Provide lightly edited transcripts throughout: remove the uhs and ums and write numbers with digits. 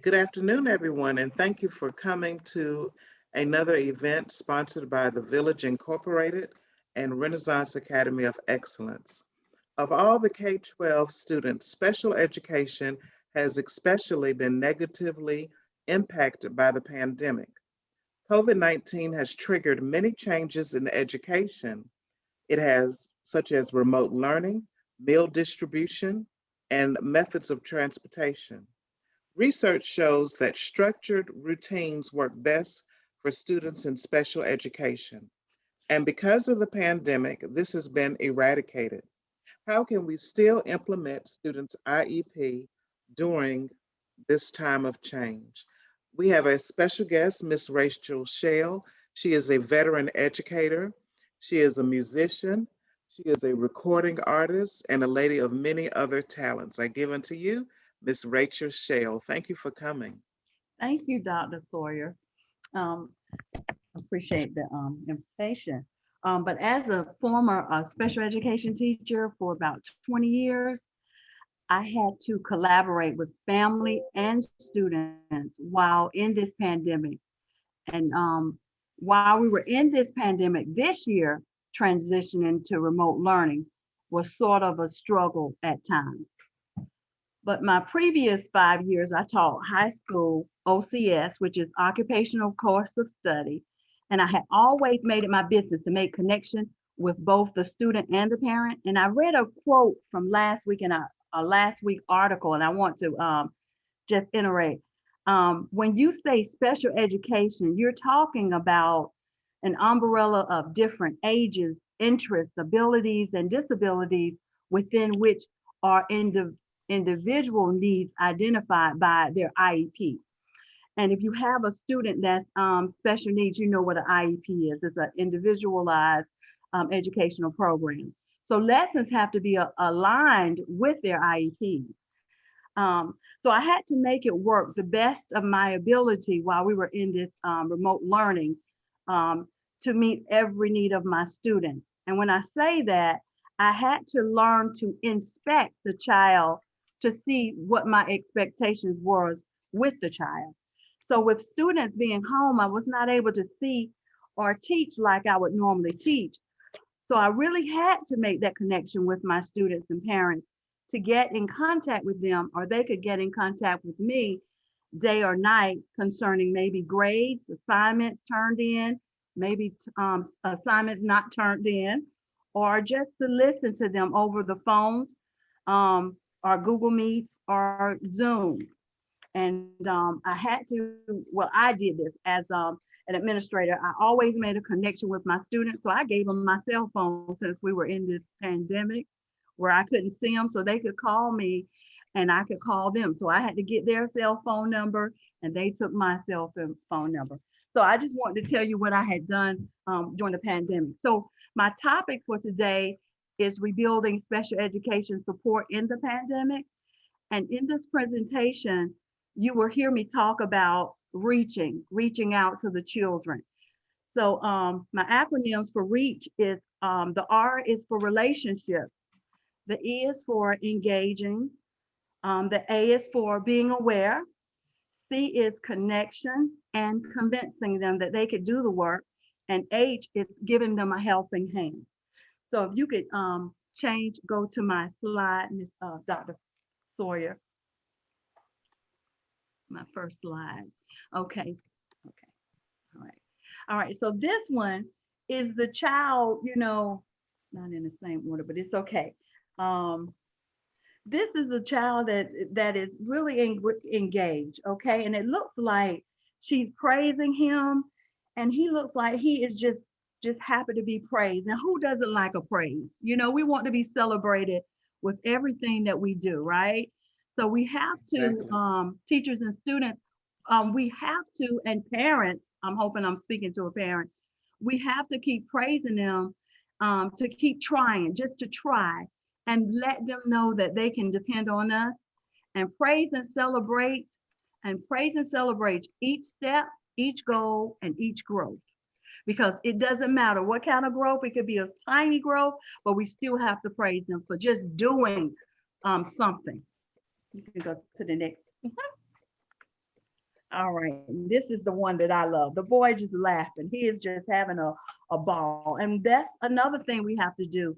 Good afternoon, everyone, and thank you for coming to another event sponsored by the Village Incorporated and Renaissance Academy of Excellence. Of all the K 12 students, special education has especially been negatively impacted by the pandemic. COVID-19 has triggered many changes in education. It has, such as remote learning, meal distribution, and methods of transportation. Research shows that structured routines work best for students in special education. And because of the pandemic, this has been eradicated. How can we still implement students' IEP during this time of change? We have a special guest, Miss Rachel Shale. She is a veteran educator. She is a musician. She is a recording artist and a lady of many other talents. I give unto you Miss Rachel Shale. Thank you for coming. Thank you, Dr. Sawyer. Um, Appreciate the invitation. But as a former special education teacher for about 20 years, I had to collaborate with family and students while in this pandemic. And while we were in this pandemic this year, transitioning to remote learning was sort of a struggle at times. But my previous 5 years, I taught high school OCS, which is Occupational Course of Study. And I had always made it my business to make connection with both the student and the parent. And I read a quote from last week in a last week article, and I want to just iterate. When you say special education, you're talking about an umbrella of different ages, interests, abilities, and disabilities within which are individual needs identified by their IEP. And if you have a student that's special needs, you know what an IEP is. It's an individualized educational program. So lessons have to be aligned with their IEPs. So I had to make it work the best of my ability while we were in this remote learning um, to meet every need of my students. And when I say that, I had to learn to inspect the child to see what my expectations was with the child. So with students being home, I was not able to see or teach like I would normally teach. So I really had to make that connection with my students and parents to get in contact with them, or they could get in contact with me day or night concerning maybe grades, assignments turned in, maybe assignments not turned in, or just to listen to them over the phones, or Google Meets or Zoom. And I had to, well, I did this as an administrator. I always made a connection with my students. So I gave them my cell phone since we were in this pandemic where I couldn't see them so they could call me and I could call them. So I had to get their cell phone number and they took my cell phone number. So I just wanted to tell you what I had done during the pandemic. So my topic for today is rebuilding special education support in the pandemic. And in this presentation, you will hear me talk about reaching out to the children. So my acronyms for reach is the R is for relationship, the E is for engaging, the A is for being aware, C is connection and convincing them that they could do the work, and H is giving them a helping hand. So if you could go to my slide, Dr. Sawyer, my first slide. Okay, okay, all right. All right, so this one is the child, not in the same order, but it's okay. Um, this is a child that is really engaged, okay? And it looks like she's praising him, and he looks like he is just happy to be praised. Now, who doesn't like a praise? We want to be celebrated with everything that we do, right? So we have to, Exactly. teachers and students, we have to, and parents, I'm hoping I'm speaking to a parent, we have to keep praising them, to keep trying, just to try, and let them know that they can depend on us, and praise and celebrate each step, each goal, and each growth. Because it doesn't matter what kind of growth, it could be a tiny growth, but we still have to praise them for just doing something. You can go to the next. All right, and this is the one that I love. The boy just laughing. He is just having a ball. And that's another thing we have to do.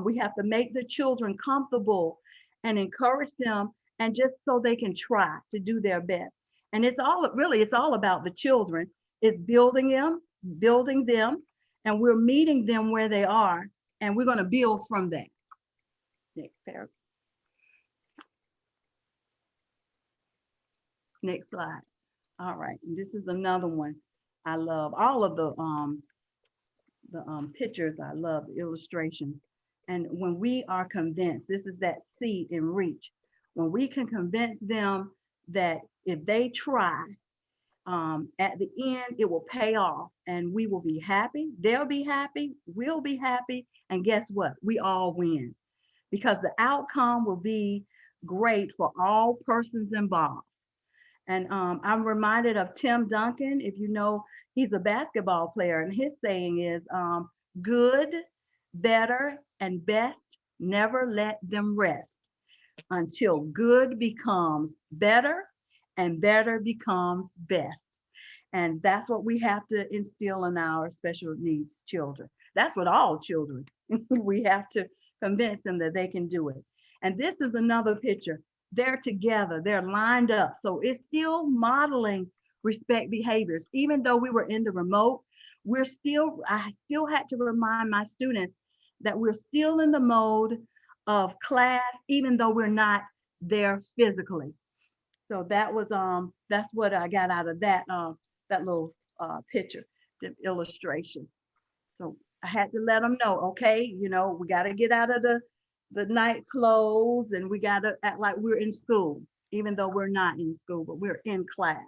We have to make the children comfortable and encourage them, and just so they can try to do their best. And it's all really, it's all about the children. It's building them, and we're meeting them where they are, and we're going to build from that. Next paragraph, next slide. All right, and this is another one I love. All of the pictures, I love the illustrations. And when we are convinced, this is that seed in reach. When we can convince them that if they try, at the end, it will pay off and we will be happy. They'll be happy. We'll be happy. And guess what? We all win because the outcome will be great for all persons involved. And I'm reminded of Tim Duncan. If you know, he's a basketball player, and his saying is good, better, and best, never let them rest until good becomes better and better becomes best. And that's what we have to instill in our special needs children. That's what all children, we have to convince them that they can do it. And this is another picture. They're together, they're lined up. So it's still modeling respect behaviors. Even though we were in the remote, I still had to remind my students that we're still in the mode of class, even though we're not there physically. So that's what I got out of that little picture, the illustration. So I had to let them know, okay, we got to get out of the night clothes, and we got to act like we're in school, even though we're not in school, but we're in class.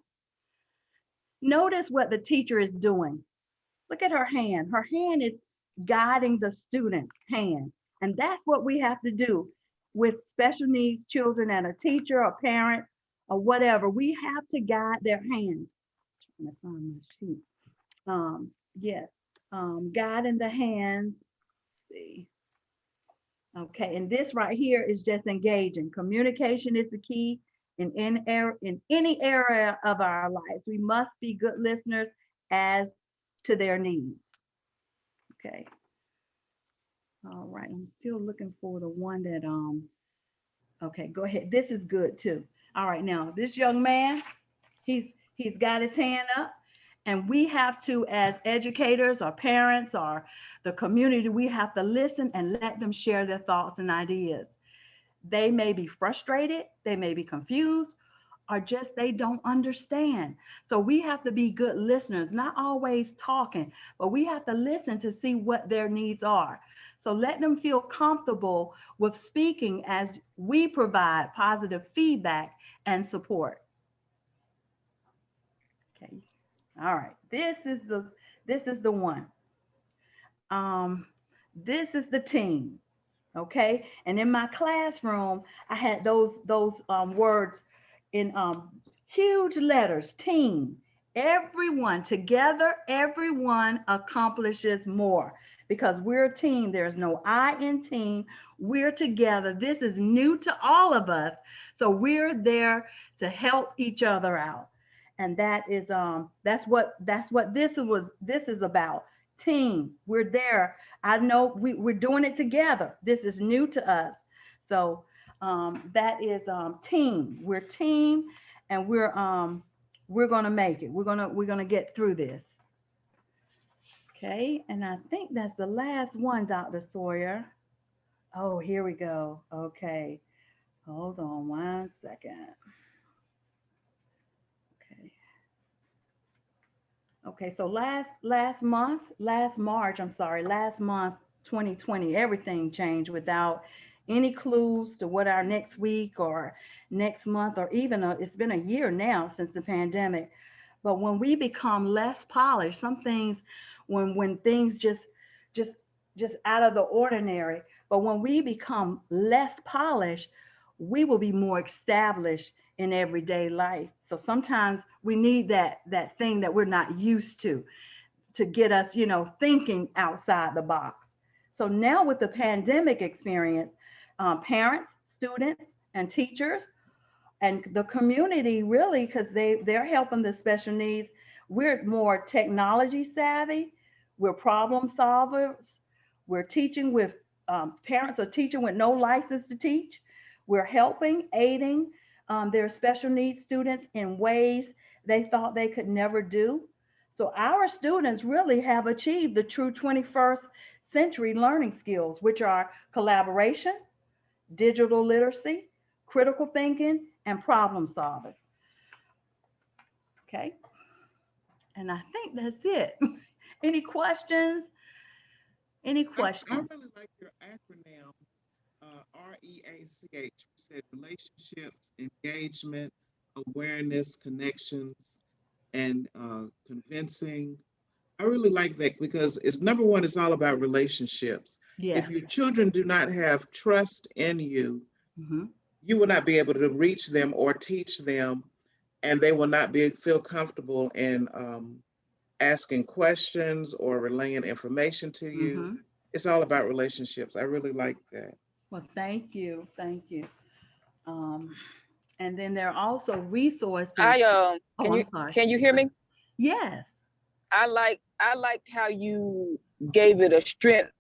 Notice what the teacher is doing. Look at her hand. Her hand is guiding the student's hand. And that's what we have to do with special needs children and a teacher or parent or whatever. We have to guide their hands. I'm trying to find my sheet. Yes, guiding the hands. Let's see. Okay, and this right here is just engaging. Communication is the key in any area of our lives. We must be good listeners as to their needs. Okay. All right. I'm still looking for the one that okay, go ahead. This is good too. All right, now this young man, he's he's got his hand up, and we have to, as educators or parents or the community, we have to listen and let them share their thoughts and ideas. They may be frustrated, they may be confused, or just they don't understand. So we have to be good listeners, not always talking, but we have to listen to see what their needs are. So let them feel comfortable with speaking as we provide positive feedback and support. Okay. All right. This is the one. Um, this is the team. Okay. And in my classroom, I had those words in huge letters, team. Everyone together, everyone accomplishes more because we're a team. There's no I in team. We're together. This is new to all of us. So we're there to help each other out. And that's what this is about. Team. We're there. I know we're doing it together. This is new to us. So that is team. We're team, and we're gonna make it. We're gonna get through this. Okay, and I think that's the last one, Dr. Sawyer. Oh, here we go. Okay, hold on 1 second. Okay. Okay, so last March, I'm sorry, last month, 2020, everything changed without any clues to what our next week or next month or even it's been a year now since the pandemic. But when we become less polished, some things, when things just just out of the ordinary, but when we become less polished, we will be more established in everyday life. So sometimes we need that thing that we're not used to get us, thinking outside the box. So now with the pandemic experience, parents, students, and teachers And the community really, because they're helping the special needs, we're more technology savvy, we're problem solvers, we're teaching with parents are teaching with no license to teach, we're helping, aiding their special needs students in ways they thought they could never do. So our students really have achieved the true 21st century learning skills, which are collaboration, digital literacy, critical thinking, and problem solving. Okay. And I think that's it. Any questions? Any I questions? really like your acronym, REACH. You said relationships, engagement, awareness, connections, and convincing. I really like that because it's number one, it's all about relationships. If Yes. your children do not have trust in you, Hmm. you will not be able to reach them or teach them, and they will not feel comfortable in asking questions or relaying information to you. Hmm. It's all about relationships. I really like that. Well, thank you. Thank you. Um, and then there are also resources. I Oh, I'm sorry. can you hear me? Yes. I like how you gave it a strength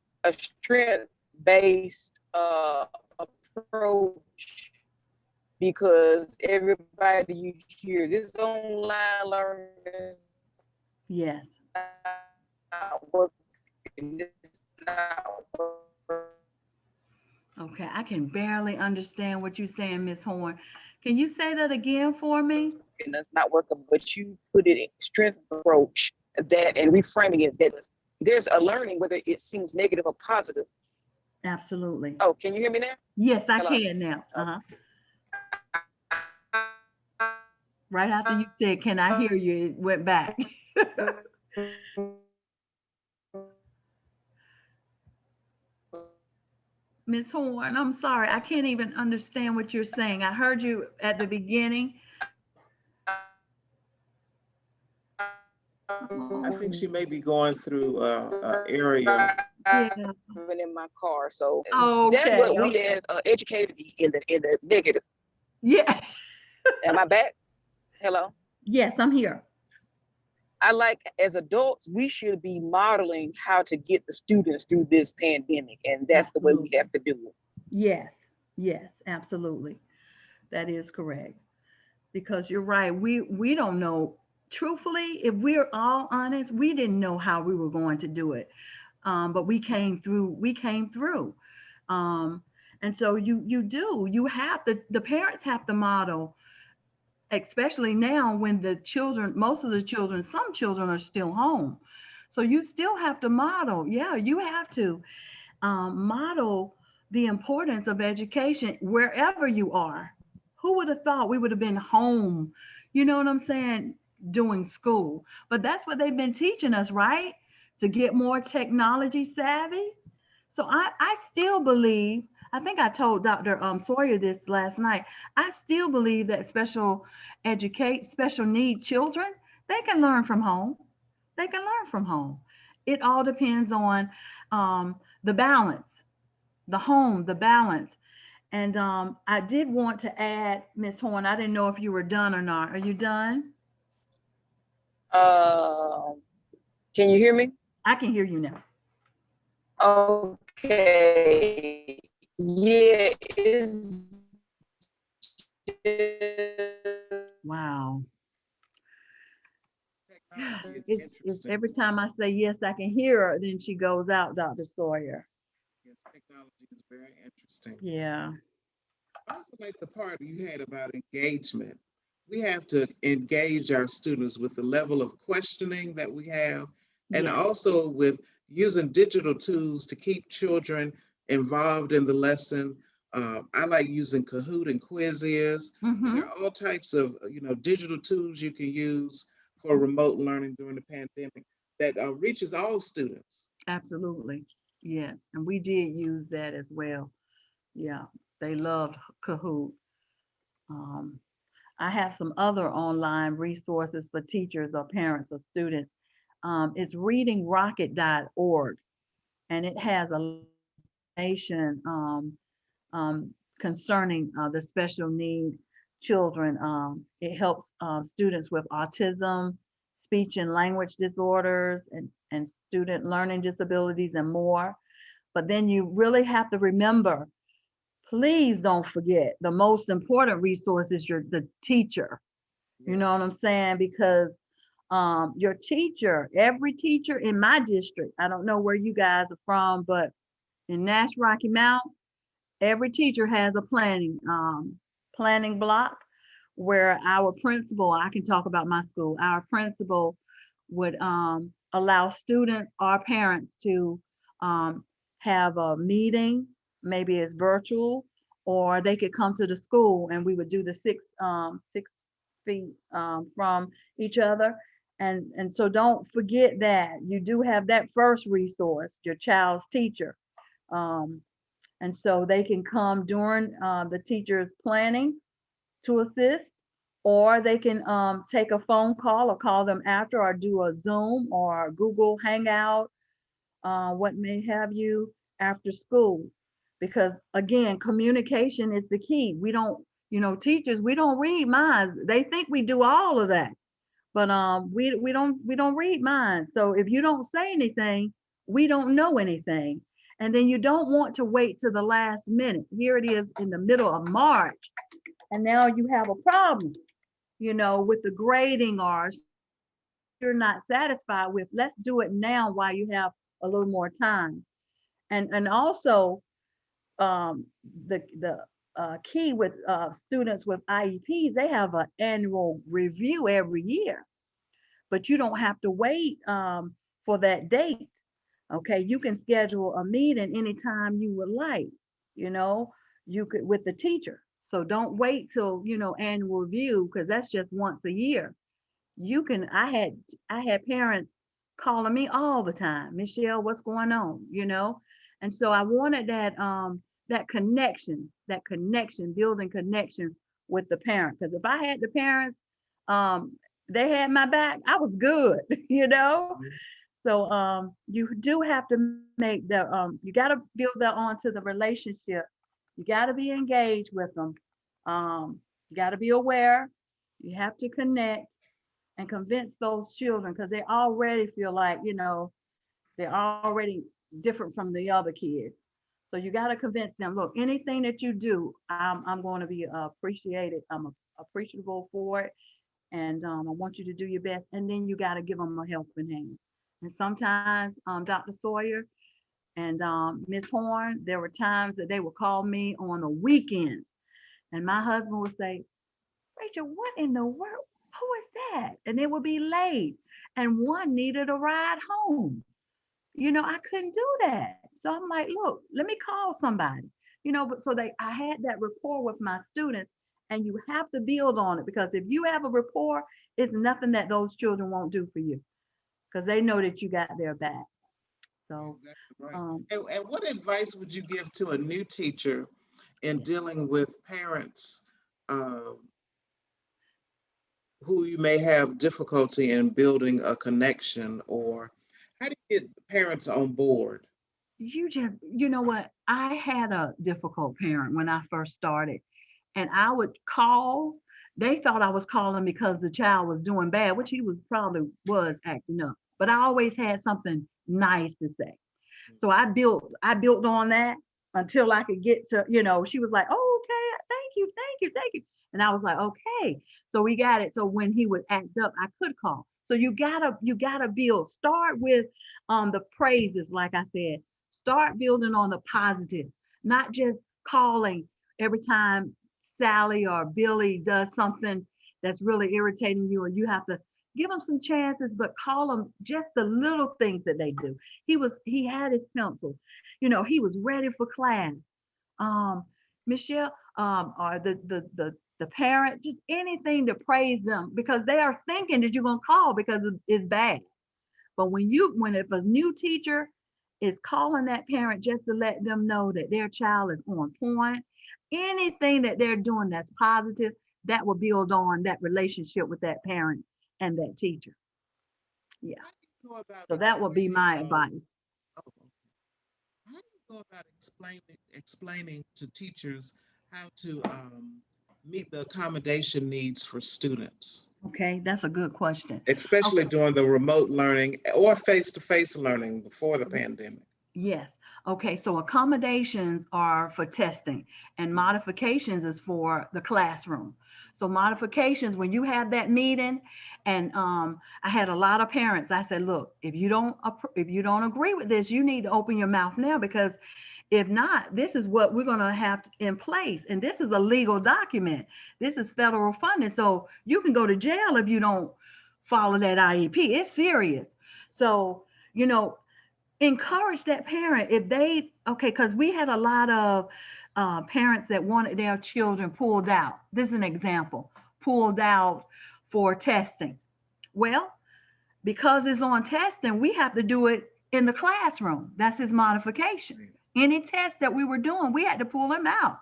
based approach, because everybody you hear this online learning is Yes. not working. It's not working. Okay. I can barely understand what you're saying, Miss Horn. Can you say that again for me? That's not working. But you put it in strength approach that and reframing it that there's a learning whether it seems negative or positive. Absolutely. Oh, can you hear me now? Yes, I Hello. can now. Uh-huh. Right after you said, "Can I hear you?" It went back. Miss Horn, I'm sorry. I can't even understand what you're saying. I heard you at the beginning. I think Oh, she may be going through a area. yeah. In my car, so that's Okay. what we Okay. as educators be in the negative. Yeah. Am I back? Hello. Yes, I'm here. I like as adults we should be modeling how to get the students through this pandemic, and that's the way we Absolutely. have to do it. Yes. Yes, absolutely. That is correct. Because you're right. We don't know. Truthfully, if we're all honest, we didn't know how we were going to do it. But we came through. We came through. Um, and so you do. You have the parents have to model, especially now when the children, most of the children, some children are still home. So you still have to model. Yeah, you have to model the importance of education wherever you are. Who would have thought we would have been home? You know what I'm saying? Doing school. But that's what they've been teaching us, right? To get more technology savvy. So I still believe, I think I told Dr. Sawyer this last night. I still believe that special need children, they can learn from home. They can learn from home. It all depends on the balance, the home, the balance. And I did want to add, Miss Horn, I didn't know if you were done or not. Are you done? Um, can you hear me? I can hear you now. Okay. Yeah, it's Wow. Technology is It's interesting. every time I say yes, I can hear her, then she goes out, Dr. Sawyer. Yes, technology is very interesting. Yeah. I also like the part you had about engagement. We have to engage our students with the level of questioning that we have, and Yes. also with using digital tools to keep children involved in the lesson. I like using Kahoot and Quizzes, and there Mm-hmm. are all types of digital tools you can use for remote learning during the pandemic that reaches all students. Absolutely. Yes. And we did use that as well. Yeah. They loved Kahoot. Um, I have some other online resources for teachers or parents or students. It's readingrocket.org, and it has a lot of information concerning the special need. children. It helps students with autism, speech and language disorders, and student learning disabilities and more. But then you really have to remember, please don't forget the most important resource is the teacher. You know Yes. what I'm saying? Because your teacher, every teacher in my district, I don't know where you guys are from, but in Nash Rocky Mount, every teacher has a planning block where our principal, I can talk about my school, our principal would allow students or parents to um, have a meeting, maybe it's virtual, or they could come to the school and we would do the 6 feet from each other. And so don't forget that you do have that first resource, your child's teacher. Um, and so they can come during the teacher's planning to assist, or they can take a phone call or call them after, or do a Zoom or Google Hangout, what may have you after school. Because again, communication is the key. We don't, teachers, we don't read minds. They think we do all of that, but we don't read minds. So if you don't say anything, we don't know anything. And then you don't want to wait to the last minute. Here it is in the middle of March, and now you have a problem, with the grading or you're not satisfied with. Let's do it now while you have a little more time. And also the key with students with IEPs, they have an annual review every year, but you don't have to wait for that date. Okay, you can schedule a meeting anytime you would like, you know, you could with the teacher. So don't wait till, annual review, because that's just once a year. You can, I had parents calling me all the time, Michelle, what's going on, And so I wanted that connection, building connection with the parent. Because if I had the parents, um, they had my back, I was good, So you do have to make you got to build that onto the relationship. You got to be engaged with them. You got to be aware. You have to connect and convince those children, because they already feel like, they're already different from the other kids. So you got to convince them, look, anything that you do, I'm going to be appreciated. I'm appreciable for it. And I want you to do your best. And then you got to give them a helping hand. And sometimes Dr. Sawyer and Miss Horn, there were times that they would call me on the weekends. And my husband would say, Rachel, what in the world? Who is that? And it would be late. And one needed a ride home. I couldn't do that. So I'm like, look, let me call somebody. But so I had that rapport with my students, and you have to build on it, because if you have a rapport, it's nothing that those children won't do for you, because they know that you got their back. So, Exactly right. um, And what advice would you give to a new teacher in dealing with parents uh, who you may have difficulty in building a connection, or how do you get parents on board? you know what? I had a difficult parent when I first started, and I would call. They thought I was calling because the child was doing bad, which he was acting up. But I always had something nice to say. So I built on that until I could get to, she was like, oh, okay, thank you, thank you, thank you. And I was like, okay. So we got it. So when he would act up, I could call. So you gotta build. Start with the praises, like I said. Start building on the positive, not just calling every time Sally or Billy does something that's really irritating you, or you have to give them some chances, but call them just the little things that they do. He had his pencil, he was ready for class. Um, Michelle, or the parent, just anything to praise them, because they are thinking that you're gonna call because it's bad. But when if a new teacher is calling that parent just to let them know that their child is on point, anything that they're doing that's positive, that will build on that relationship with that parent and that teacher. Yeah. How do you go about So that would be explaining? my advice. Oh, okay. How do you go about explaining to teachers how to meet the accommodation needs for students, Okay, that's a good question. especially Okay. during the remote learning or face-to-face learning before the pandemic? Yes. Okay, so accommodations are for testing and modifications is for the classroom. So modifications, when you have that meeting, and I had a lot of parents, I said, look, if you don't agree with this, you need to open your mouth now, because if not, this is what we're going to have in place. And this is a legal document. This is federal funding. So you can go to jail if you don't follow that IEP. It's serious. So, you know, encourage that parent if they, okay, because we had a lot of parents that wanted their children pulled out. This is an example, pulled out for testing. Well, because it's on testing, we have to do it in the classroom. That's his modification. Any test that we were doing, we had to pull him out.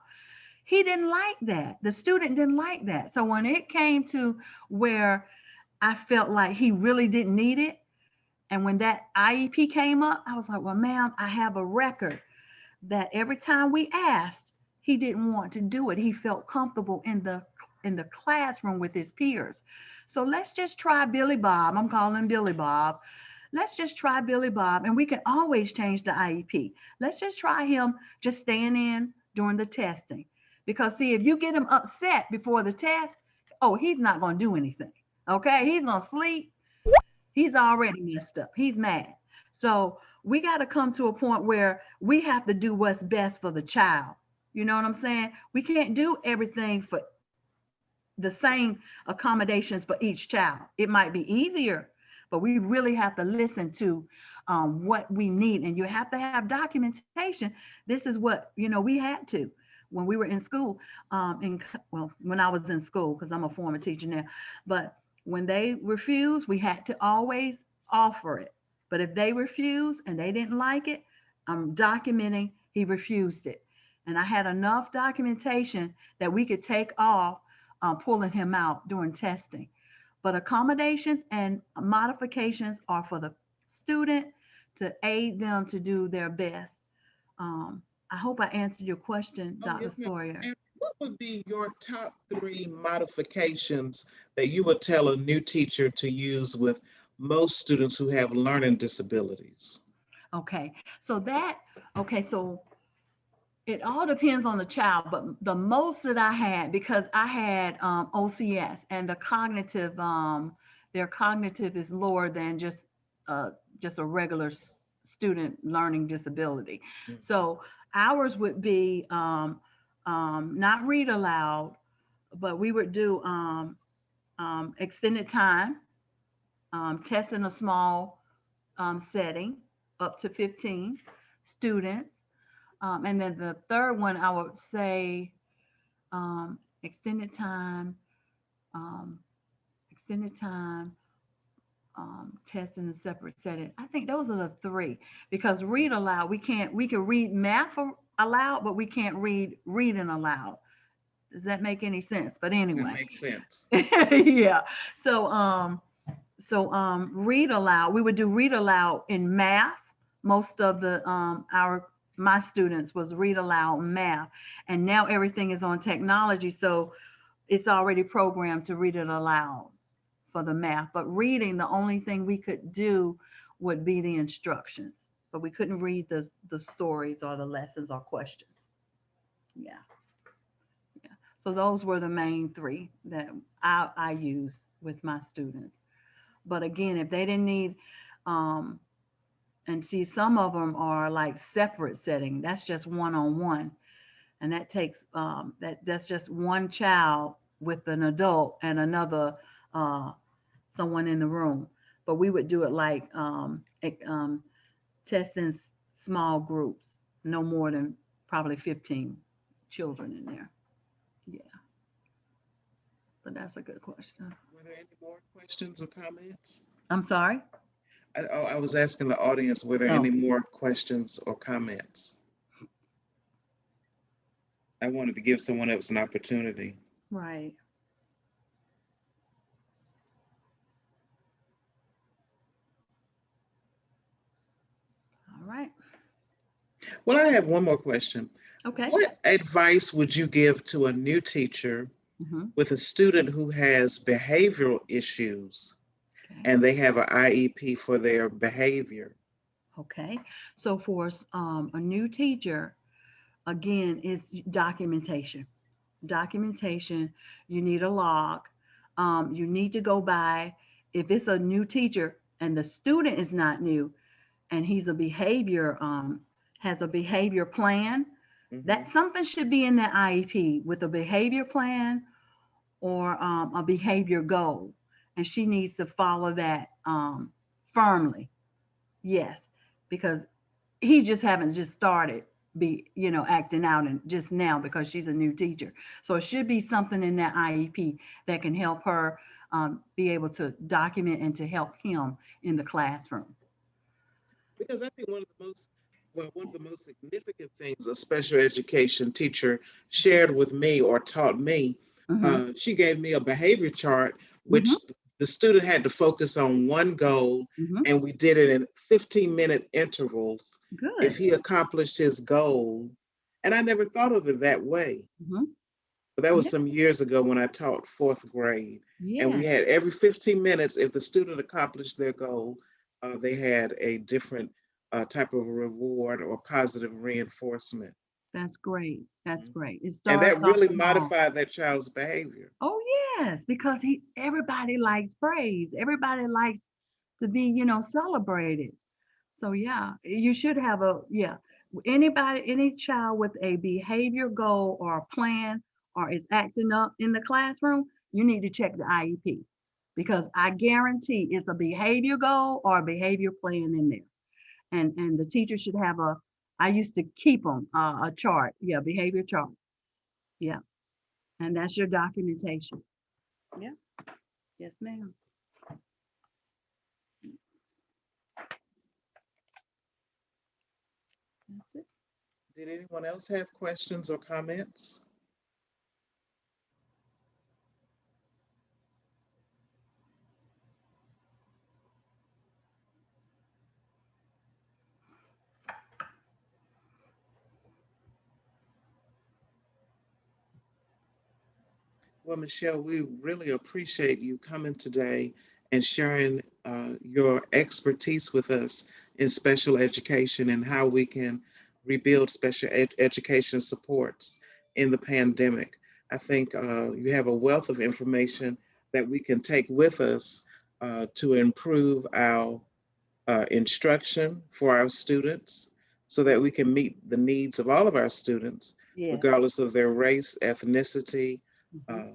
He didn't like that. The student didn't like that. So when it came to where I felt like he really didn't need it, and when that IEP came up, I was like, well, ma'am, I have a record that every time we asked, he didn't want to do it. He felt comfortable in the classroom with his peers. So let's just try Billy Bob. I'm calling him Billy Bob. Let's just try Billy Bob, and we can always change the IEP. Let's just try him just staying in during the testing. Because see, if you get him upset before the test, oh, he's not going to do anything. Okay, he's going to sleep. He's already messed up. He's mad. So we got to come to a point where we have to do what's best for the child. You know what I'm saying? We can't do everything for the same accommodations for each child. It might be easier, but we really have to listen to what we need. And you have to have documentation. This is what, we had to when we were in school. When I was in school, because I'm a former teacher now. But when they refused, we had to always offer it. But if they refused and they didn't like it, I'm documenting he refused it. And I had enough documentation that we could take off pulling him out during testing. But accommodations and modifications are for the student to aid them to do their best. I hope I answered your question, Oh, Dr. yes, ma'am. Sawyer. And what would be your top 3 modifications that you would tell a new teacher to use with most students who have learning disabilities? Okay, so it all depends on the child, but the most that I had, because I had OCS, and their cognitive is lower than just a regular student learning disability. Mm. So ours would be not read aloud, but we would do extended time, test in a small setting, up to 15 students. And then the third one, I would say extended time, um, extended time, test in a separate setting. I think those are the 3, because read aloud, we can read math aloud, but we can't read reading aloud. Does that make any sense? But That anyway, makes sense. yeah. So read aloud. We would do read aloud in math. Most of my students was read aloud math, and now everything is on technology, so it's already programmed to read it aloud for the math. But reading, the only thing we could do would be the instructions, but we couldn't read the stories or the lessons or questions. Yeah, yeah. So those were the main 3 that I use with my students. But again, if they didn't need, and see, some of them are like separate setting. That's just one-on-one, and that takes that's just one child with an adult and another someone in the room. But we would do it like testing small groups, no more than probably 15 children in there. Yeah, but that's a good question. Were there any more questions or comments? I'm sorry. I was asking the audience, were there any Oh, more questions or comments? I wanted to give someone else an opportunity. right. All right. Well, I have one more question. Okay. What advice would you give to a new teacher Mhm. with a student who has behavioral issues Okay. and they have an IEP for their behavior. Okay. So for a new teacher, again, is documentation. Documentation. You need a log. You need to go by, if it's a new teacher and the student is not new and he's a behavior, has a behavior plan, Mhm. that something should be in the IEP with a behavior plan or a behavior goal. And she needs to follow that firmly. Yes, because he just haven't just started acting out and just now because she's a new teacher. So it should be something in that IEP that can help her be able to document and to help him in the classroom. Because I think one of the most significant things a special education teacher shared with me or taught me, Mm-hmm. she gave me a behavior chart, Mm-hmm. which the student had to focus on one goal, Mm-hmm. and we did it in 15-minute intervals if Good. he accomplished his goal. And I never thought of it that way. Mm-hmm. But that was Yeah. some years ago when I taught fourth grade. And we Yeah. had every 15 minutes, if the student accomplished their goal, they had a different type of reward or positive reinforcement. That's great. That's Mhm. great. It And starts that off really small. modified that child's behavior. Oh yes, because everybody likes praise. Everybody likes to be, celebrated. So yeah, you should have any child with a behavior goal or a plan or is acting up in the classroom, you need to check the IEP because I guarantee it's a behavior goal or a behavior plan in there. And the teacher should have I used to keep them a chart, yeah, behavior chart, yeah, and that's your documentation. Yeah, yes, ma'am. That's it. Did anyone else have questions or comments? Well, Michelle, we really appreciate you coming today and sharing your expertise with us in special education and how we can rebuild special education supports in the pandemic. I think you have a wealth of information that we can take with us to improve our instruction for our students so that we can meet the needs of all of our students, Yes. regardless of their race, ethnicity, Mhm. uh,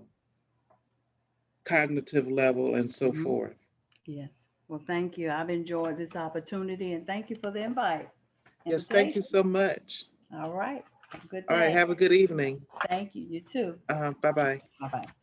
cognitive level, and so Mhm. forth. Yes. Well, thank you. I've enjoyed this opportunity and thank you for the Yes, thank you invitation. so much. All right. Have a good All right, day. have a good evening. Thank you. You too. Bye bye. Bye bye.